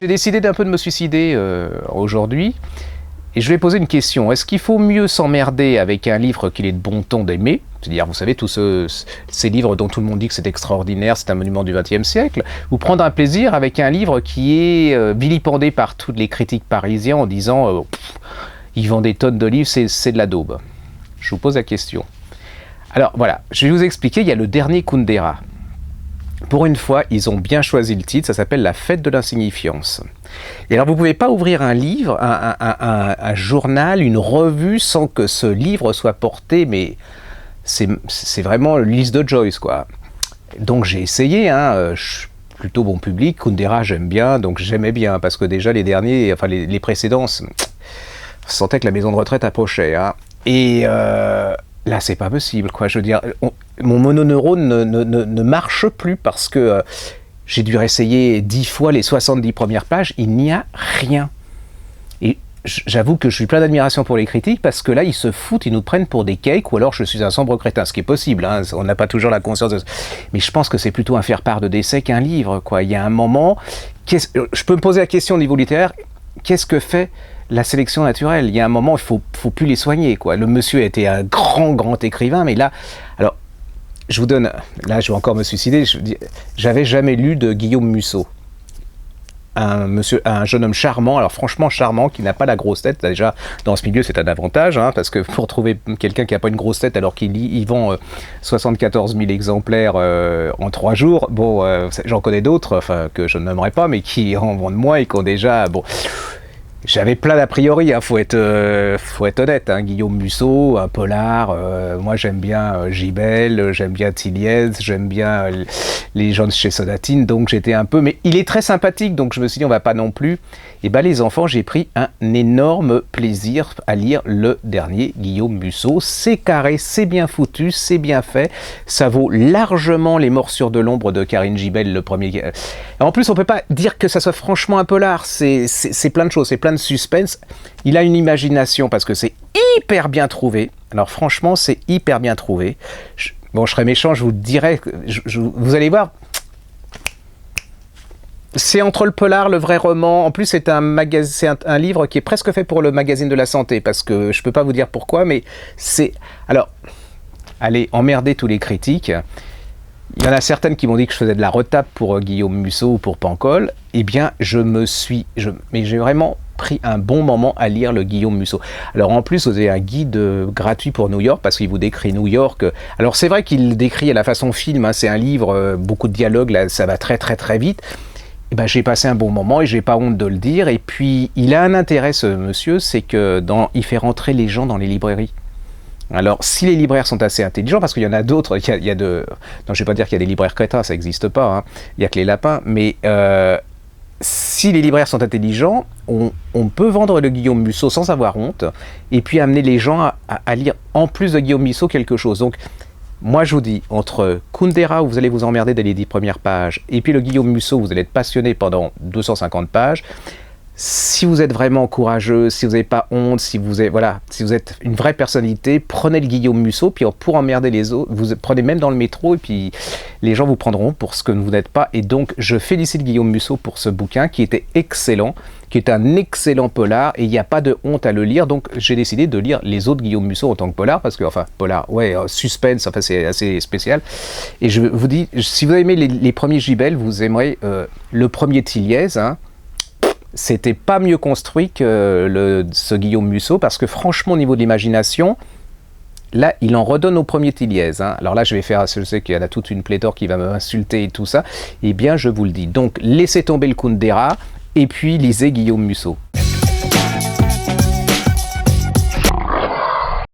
J'ai décidé d'un peu de me suicider aujourd'hui, et je vais poser une question. Est-ce qu'il faut mieux s'emmerder avec un livre qu'il est de bon ton d'aimer, c'est-à-dire, vous savez, tous ces livres dont tout le monde dit que c'est extraordinaire, c'est un monument du XXe siècle, ou prendre un plaisir avec un livre qui est vilipendé par tous les critiques parisiens en disant ils vendent des tonnes de livres, c'est de la daube. Je vous pose la question. Alors voilà, je vais vous expliquer, il y a le dernier Kundera. Pour une fois, ils ont bien choisi le titre, ça s'appelle La fête de l'insignifiance. Et alors, vous ne pouvez pas ouvrir un livre, un journal, une revue, sans que ce livre soit porté, mais c'est vraiment l'Ulysse de Joyce, quoi. Donc j'ai essayé, je suis plutôt bon public, Kundera j'aime bien, donc j'aimais bien, parce que déjà les derniers, enfin les précédents, on sentait que la maison de retraite approchait, Et là, c'est pas possible, quoi. Je veux dire, mon mononeurone ne marche plus parce que j'ai dû réessayer 10 fois les 70 premières pages, il n'y a rien. Et j'avoue que je suis plein d'admiration pour les critiques parce que là, ils se foutent, ils nous prennent pour des cakes ou alors je suis un sombre crétin, ce qui est possible, on n'a pas toujours la conscience de ça. Mais je pense que c'est plutôt un faire-part de décès qu'un livre, quoi. Il y a un moment, je peux me poser la question au niveau littéraire, qu'est-ce que fait la sélection naturelle? Il y a un moment, il faut plus les soigner, quoi. Le monsieur était un grand écrivain, mais là, alors, je vous donne, là, je vais encore me suicider, j'avais jamais lu de Guillaume Musso. Un jeune homme charmant, alors franchement charmant, qui n'a pas la grosse tête. Déjà, dans ce milieu, c'est un avantage, parce que pour trouver quelqu'un qui n'a pas une grosse tête alors qu'il vend 74 000 exemplaires en 3 jours, bon, j'en connais d'autres, que je nommerai pas, mais qui en vendent moins et qui ont déjà, bon... J'avais plein d'a priori, faut être honnête, Guillaume Musso, un polar, moi j'aime bien Gibel, j'aime bien Tilliez, j'aime bien les gens de chez Sonatine, donc j'étais un peu... Mais il est très sympathique, donc je me suis dit on va pas non plus... Et les enfants, j'ai pris un énorme plaisir à lire le dernier Guillaume Musso. C'est carré, c'est bien foutu, c'est bien fait, ça vaut largement Les Morsures de l'ombre de Karine Gibel, le premier... En plus, on peut pas dire que ça soit franchement un polar, c'est plein de choses, c'est plein de suspense. Il a une imagination parce que c'est hyper bien trouvé. Alors franchement, c'est hyper bien trouvé. Je serais méchant, je vous dirais, vous allez voir, c'est entre le polar, le vrai roman. En plus, c'est un livre qui est presque fait pour le magazine de la santé, parce que je peux pas vous dire pourquoi, mais c'est... Alors, allez, emmerder tous les critiques. Il y en a certaines qui m'ont dit que je faisais de la retape pour Guillaume Musso ou pour Pancol. Eh bien, mais j'ai vraiment pris un bon moment à lire le Guillaume Musso. Alors en plus, vous avez un guide gratuit pour New York, parce qu'il vous décrit New York. Alors c'est vrai qu'il décrit à la façon film, c'est un livre, beaucoup de dialogues, là, ça va très vite. J'ai passé un bon moment et j'ai pas honte de le dire. Et puis, il a un intérêt, ce monsieur, c'est que il fait rentrer les gens dans les librairies. Alors, si les libraires sont assez intelligents, parce qu'il y en a d'autres, non, je ne vais pas dire qu'il y a des libraires crétins, ça n'existe pas, il n'y a que les lapins, mais si les libraires sont intelligents, on peut vendre le Guillaume Musso sans avoir honte, et puis amener les gens à lire, en plus de Guillaume Musso, quelque chose. Donc, moi je vous dis, entre Kundera, où vous allez vous emmerder dès les 10 premières pages, et puis le Guillaume Musso, où vous allez être passionné pendant 250 pages, si vous êtes vraiment courageux, si vous n'avez pas honte, si vous êtes une vraie personnalité, prenez le Guillaume Musso, puis pour emmerder les autres, vous prenez même dans le métro, et puis les gens vous prendront pour ce que vous n'êtes pas. Et donc, je félicite Guillaume Musso pour ce bouquin, qui était excellent, qui est un excellent polar, et il n'y a pas de honte à le lire. Donc, j'ai décidé de lire les autres Guillaume Musso en tant que polar, parce que, polar, suspense, c'est assez spécial. Et je vous dis, si vous avez aimé les premiers Gibel, vous aimerez le premier Tilliez, C'était pas mieux construit que ce Guillaume Musso, parce que franchement, au niveau de l'imagination, là, il en redonne au premier Tilliez. Alors là, je sais qu'il y en a toute une pléthore qui va m'insulter et tout ça. Eh bien, je vous le dis. Donc, laissez tomber le Kundera, et puis lisez Guillaume Musso.